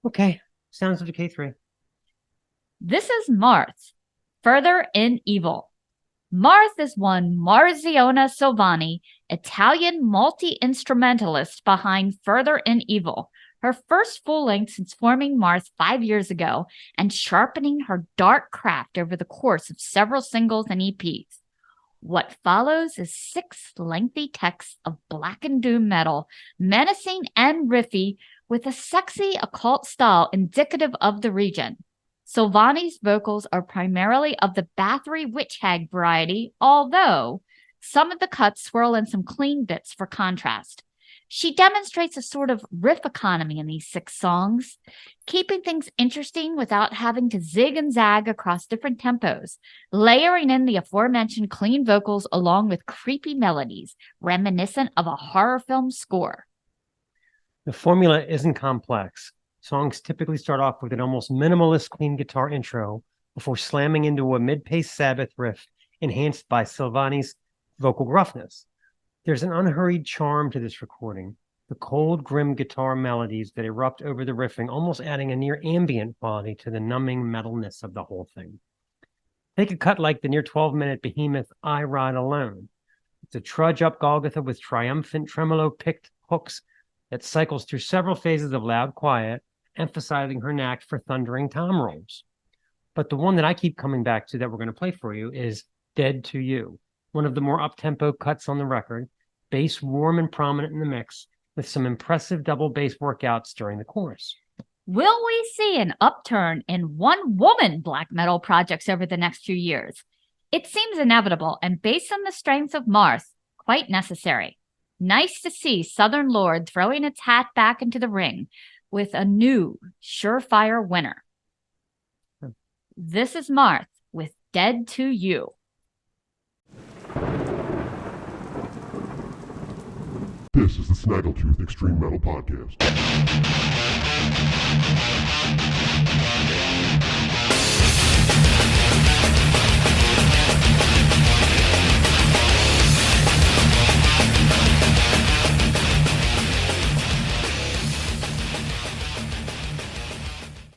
Okay, Sounds of Decay 3. This is Marthe, Further in Evil. Marthe is one Marziona Silvani, Italian multi-instrumentalist behind Further in Evil, her first full-length since forming Marthe 5 years ago and sharpening her dark craft over the course of several singles and EPs. What follows is 6 lengthy texts of black and doom metal, menacing and riffy, with a sexy occult style indicative of the region. Silvani's vocals are primarily of the Bathory witch hag variety, although some of the cuts swirl in some clean bits for contrast. She demonstrates a sort of riff economy in these 6 songs, keeping things interesting without having to zig and zag across different tempos, layering in the aforementioned clean vocals along with creepy melodies, reminiscent of a horror film score. The formula isn't complex. Songs typically start off with an almost minimalist clean guitar intro before slamming into a mid-paced Sabbath riff enhanced by Silvani's vocal gruffness. There's an unhurried charm to this recording, the cold, grim guitar melodies that erupt over the riffing, almost adding a near ambient quality to the numbing metalness of the whole thing. Take a cut like the near 12-minute behemoth I Ride Alone. It's a trudge up Golgotha with triumphant tremolo-picked hooks that cycles through several phases of loud quiet, emphasizing her knack for thundering tom rolls. But the one that I keep coming back to that we're going to play for you is Dead to You, one of the more up-tempo cuts on the record, bass warm and prominent in the mix, with some impressive double bass workouts during the chorus. Will we see an upturn in one-woman black metal projects over the next few years? It seems inevitable, and based on the strength of Marthe, quite necessary. Nice to see Southern Lord throwing its hat back into the ring with a new, surefire winner. This is Marthe with Dead to You. This is the Snaggletooth Extreme Metal Podcast.